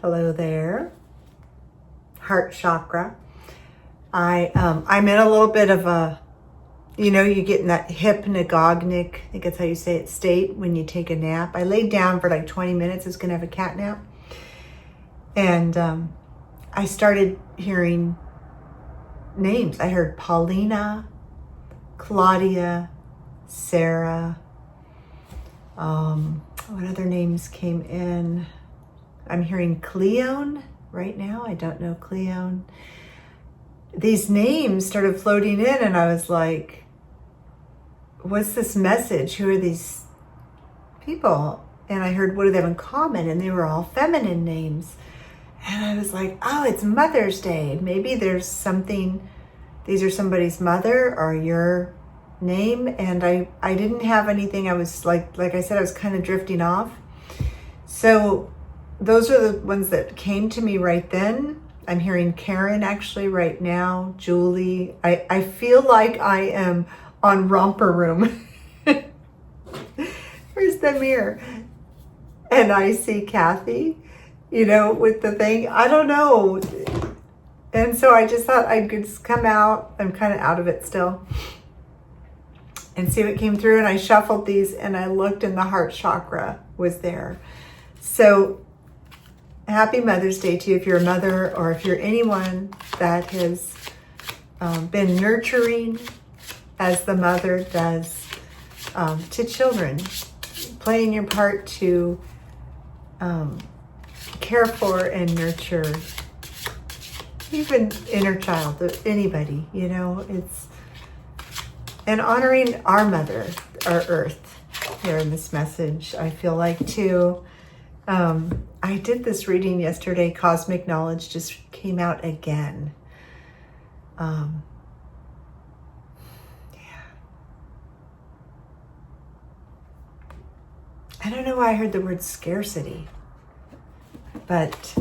Hello there. Heart chakra. I'm in a little bit of a, you get in that hypnagogic, I think that's how you say it, state when you take a nap. I laid down for like 20 minutes. I was going to have a cat nap. And I started hearing names. I heard Paulina, Claudia, Sarah. What other names came in? I'm hearing Cleone right now. I don't know Cleone. These names started floating in and I was like, what's this message? Who are these people? And I heard, what do they have in common? And they were all feminine names. And I was like, oh, it's Mother's Day. Maybe there's something, these are somebody's mother or your name. And I didn't have anything. I was like I said, I was kind of drifting off. So those are the ones that came to me right then. I'm hearing Karen actually right now, Julie. I feel like I am on Romper Room. Where's the mirror? And I see Kathy, with the thing. I don't know. And so I just thought I could just come out. I'm kind of out of it still. And see what came through. And I shuffled these and I looked and the heart chakra was there. So happy Mother's Day to you if you're a mother or if you're anyone that has been nurturing as the mother does to children, playing your part to care for and nurture even inner child, anybody, it's, and honoring our mother, our earth here in this message, I feel like too. I did this reading yesterday. Cosmic Knowledge just came out again. Yeah. I don't know why I heard the word scarcity, but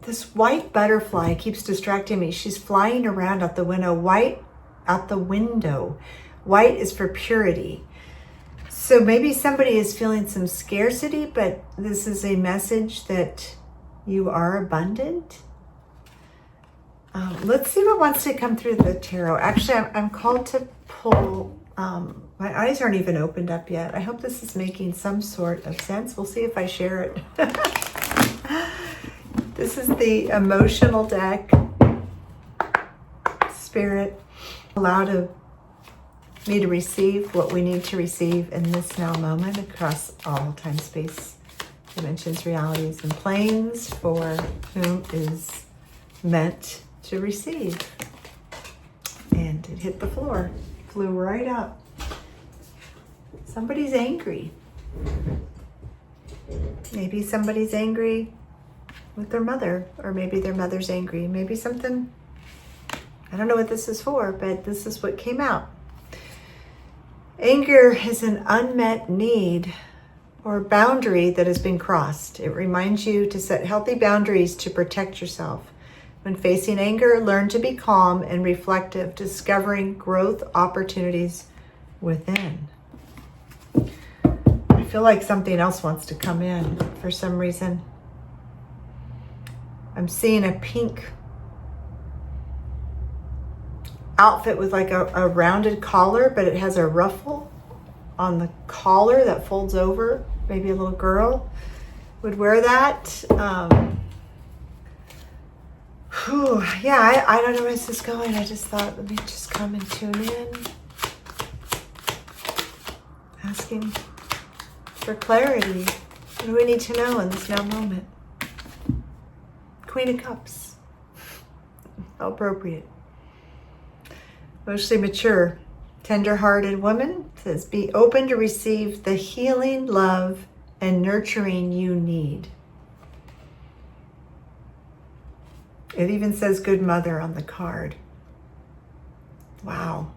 this white butterfly keeps distracting me. She's flying around out the window. White out the window. White is for purity. So maybe somebody is feeling some scarcity, but this is a message that you are abundant. Let's see what wants to come through the tarot. Actually, I'm called to pull. My eyes aren't even opened up yet. I hope this is making some sort of sense. We'll see if I share it. This is the emotional deck. Spirit, allow me to receive what we need to receive in this now moment across all time, space, dimensions, realities, and planes for whom is meant to receive. And it hit the floor, flew right up. Somebody's angry. Maybe somebody's angry with their mother, or maybe their mother's angry. Maybe something, I don't know what this is for, but this is what came out. Anger is an unmet need or boundary that has been crossed. It reminds you to set healthy boundaries to protect yourself. When facing anger, learn to be calm and reflective, discovering growth opportunities within. I feel like something else wants to come in for some reason. I'm seeing a pink outfit with like a rounded collar, but it has a ruffle on the collar that folds over. Maybe a little girl would wear that. I don't know where this is going. I just thought, let me just come and tune in. Asking for clarity. What do we need to know in this now moment? Queen of Cups. How appropriate. Emotionally mature, tender-hearted woman says, be open to receive the healing, love, and nurturing you need. It even says good mother on the card. Wow.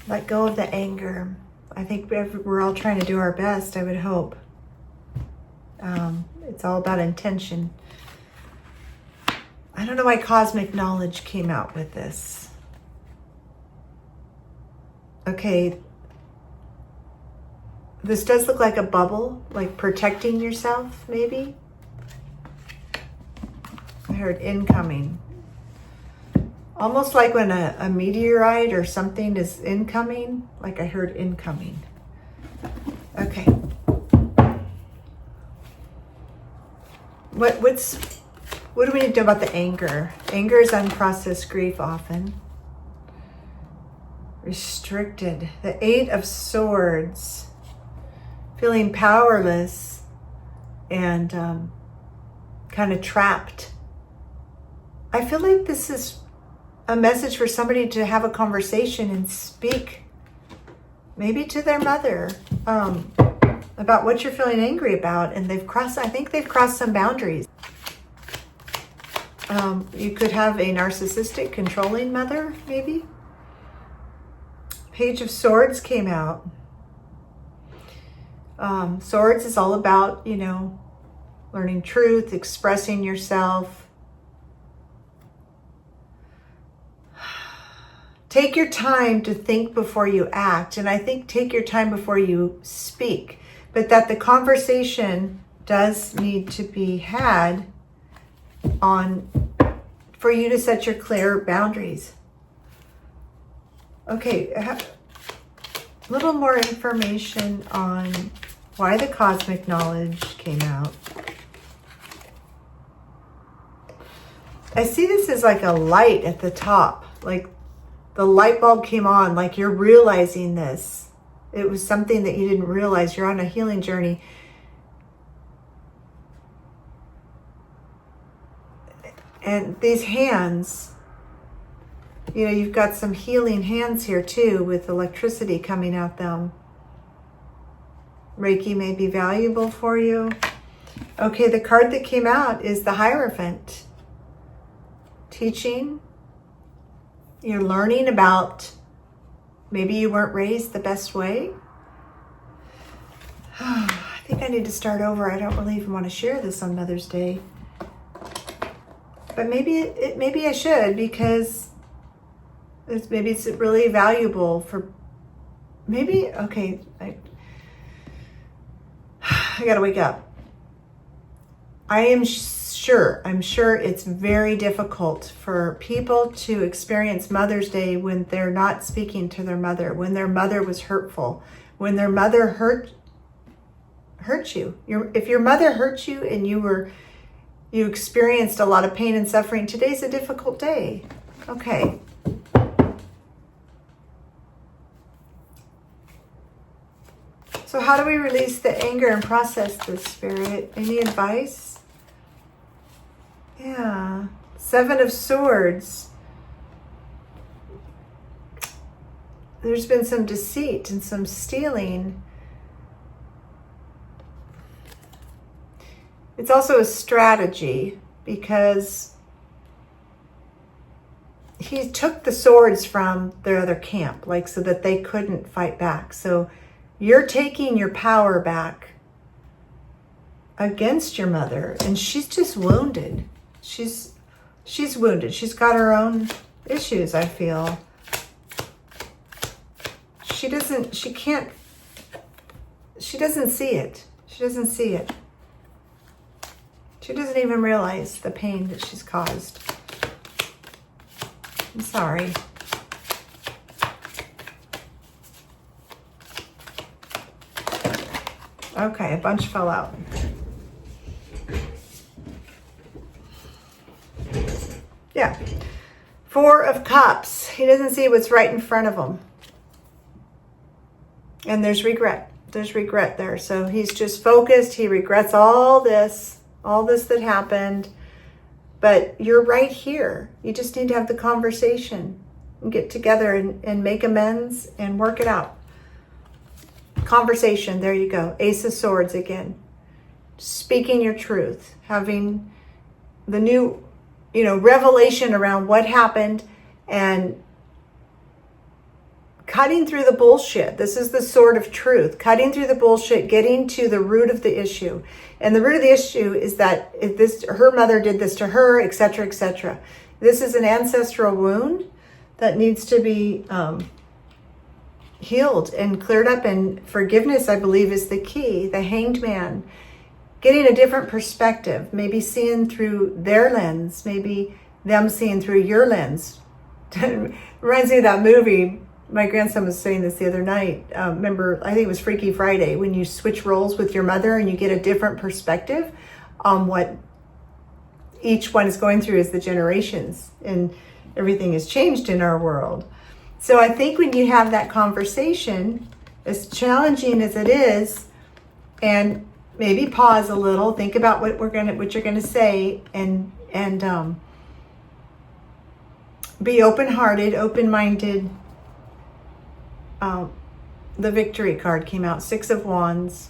Let go of the anger. I think we're all trying to do our best, I would hope. It's all about intention. I don't know why Cosmic Knowledge came out with this. Okay, This does look like a bubble, like protecting yourself, maybe. I heard incoming. Almost like when a meteorite or something is incoming, like I heard incoming. Okay. What do we need to do about the anger? Anger is unprocessed grief often. Restricted. The 8 of Swords. Feeling powerless and kind of trapped. I feel like this is a message for somebody to have a conversation and speak maybe to their mother about what you're feeling angry about. And I think they've crossed some boundaries. You could have a narcissistic, controlling mother, maybe. Page of Swords came out. Swords is all about, learning truth, expressing yourself. Take your time to think before you act. And I think take your time before you speak. But that the conversation does need to be had for you to set your clear boundaries. Okay, a little more information on why the cosmic knowledge came out. I see this as like a light at the top, like the light bulb came on, like you're realizing this. It was something that you didn't realize. You're on a healing journey. And these hands, you've got some healing hands here too with electricity coming out them. Reiki may be valuable for you. Okay, the card that came out is the Hierophant. Teaching. You're learning about maybe you weren't raised the best way. I think I need to start over. I don't really even want to share this on Mother's Day. But maybe I should, because maybe it's really valuable for okay, I gotta wake up. I'm sure it's very difficult for people to experience Mother's Day when they're not speaking to their mother, when their mother was hurtful, when their mother hurt you. If your mother hurt you and you experienced a lot of pain and suffering, today's a difficult day. Okay. So how do we release the anger and process this, Spirit? Any advice? Yeah. 7 of Swords. There's been some deceit and some stealing. It's also a strategy because he took the swords from their other camp, so that they couldn't fight back. So you're taking your power back against your mother, and she's just wounded. She's wounded. She's got her own issues, I feel. She doesn't see it. She doesn't see it. She doesn't even realize the pain that she's caused. I'm sorry. Okay, a bunch fell out. Yeah. 4 of Cups. He doesn't see what's right in front of him. And there's regret. There's regret there. So he's just focused. He regrets all this that happened. But you're right here. You just need to have the conversation and get together and make amends and work it out. Conversation. There you go. Ace of Swords again. Speaking your truth. Having the new, revelation around what happened and cutting through the bullshit. This is the sword of truth. Cutting through the bullshit, getting to the root of the issue. And the root of the issue is that her mother did this to her, etc., etc. This is an ancestral wound that needs to be healed and cleared up. And forgiveness, I believe, is the key. The Hanged Man, getting a different perspective, maybe seeing through their lens, maybe them seeing through your lens. Reminds me of that movie. My grandson was saying this the other night. Remember, I think it was Freaky Friday, when you switch roles with your mother and you get a different perspective on what each one is going through as the generations, and everything has changed in our world. So I think when you have that conversation, as challenging as it is, and maybe pause a little, think about what you're gonna say, and be open-hearted, open-minded. The Victory card came out, 6 of Wands.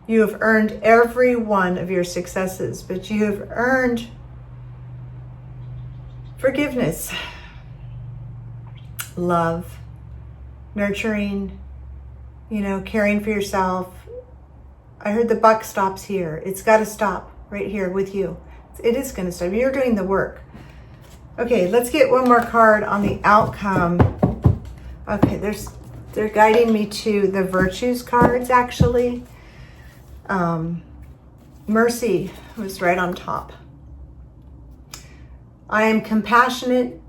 You have earned every one of your successes, but you have earned forgiveness, love, nurturing, caring for yourself. I heard the buck stops here. It's got to stop right here with you. It is going to stop. You're doing the work. Okay, let's get one more card on the outcome. Okay, they're guiding me to the virtues cards, actually. Mercy was right on top. I am compassionate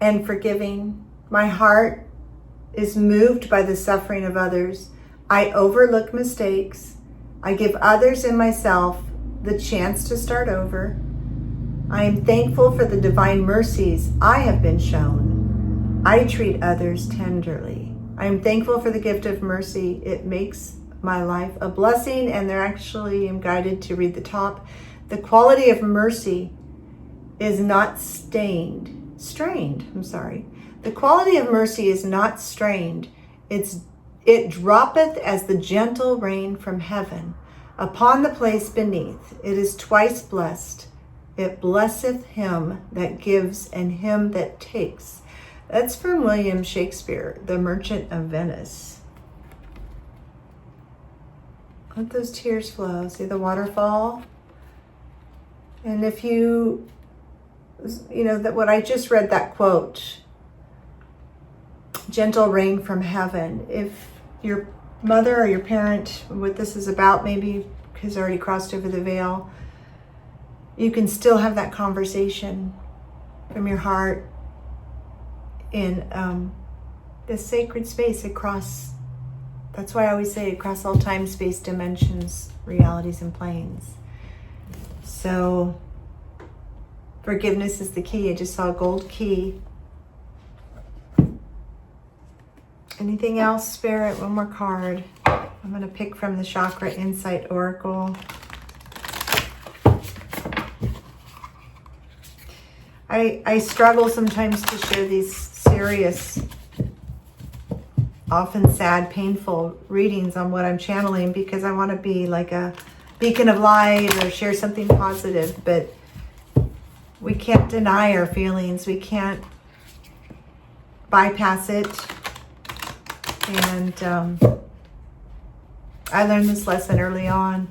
and forgiving. My heart is moved by the suffering of others. I overlook mistakes. I give others and myself the chance to start over. I am thankful for the divine mercies I have been shown. I treat others tenderly. I am thankful for the gift of mercy. It makes my life a blessing. And they're actually, I'm guided to read the top. The quality of mercy is not strained. The quality of mercy is not strained. It droppeth as the gentle rain from heaven upon the place beneath. It is twice blessed. It blesseth him that gives and him that takes. That's from William Shakespeare, The Merchant of Venice. Let those tears flow. See the waterfall? And if you that what I just read, that quote, gentle rain from heaven. If your mother or your parent, what this is about, maybe has already crossed over the veil, you can still have that conversation from your heart in this sacred space across, that's why I always say across all time, space, dimensions, realities, and planes. So forgiveness is the key. I just saw a gold key. Anything else, Spirit? One more card. I'm going to pick from the Chakra Insight Oracle. I struggle sometimes to share these serious, often sad, painful readings on what I'm channeling, because I want to be like a beacon of light or share something positive, but we can't deny our feelings. We can't bypass it. And I learned this lesson early on.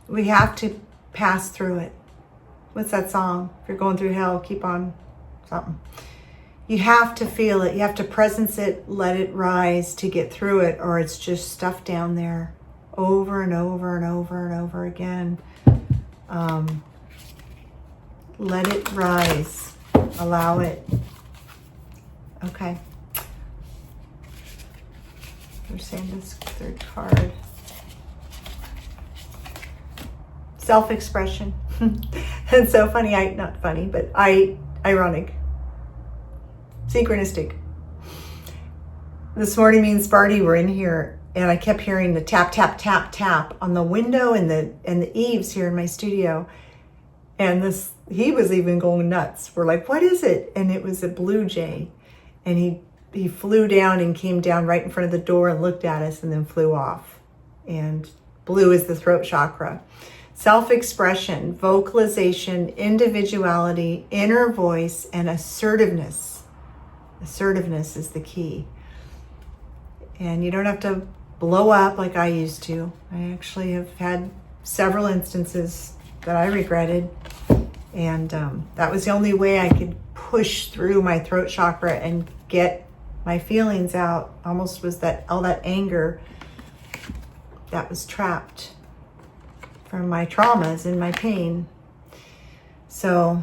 We have to pass through it. What's that song? If you're going through hell, keep on something. You have to feel it. You have to presence it, let it rise to get through it, or it's just stuff down there over and over and over and over again. Let it rise. Allow it. Okay. We're saying this third card. Self-expression. It's so funny. Not funny, but ironic. Synchronistic. This morning, me and Sparty were in here, and I kept hearing the tap, tap, tap, tap on the window and the eaves here in my studio. And he was even going nuts. We're like, what is it? And it was a blue jay. And he flew down and came down right in front of the door and looked at us and then flew off. And blue is the throat chakra. Self-expression, vocalization, individuality, inner voice, and assertiveness. Assertiveness is the key. And you don't have to blow up like I used to. I actually have had several instances that I regretted. And that was the only way I could push through my throat chakra and get my feelings out. Almost was that all that anger that was trapped from my traumas and my pain. So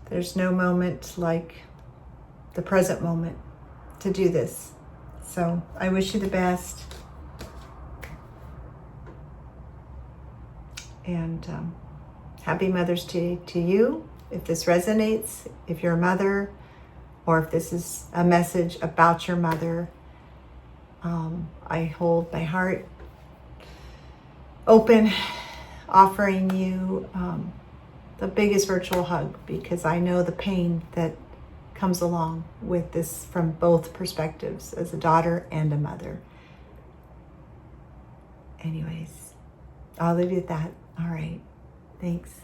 there's no moment like the present moment to do this. So I wish you the best. And happy Mother's Day to you. If this resonates, if you're a mother, or if this is a message about your mother, I hold my heart open, offering you the biggest virtual hug, because I know the pain that comes along with this from both perspectives, as a daughter and a mother. Anyways, I'll leave you at that. All right. Thanks.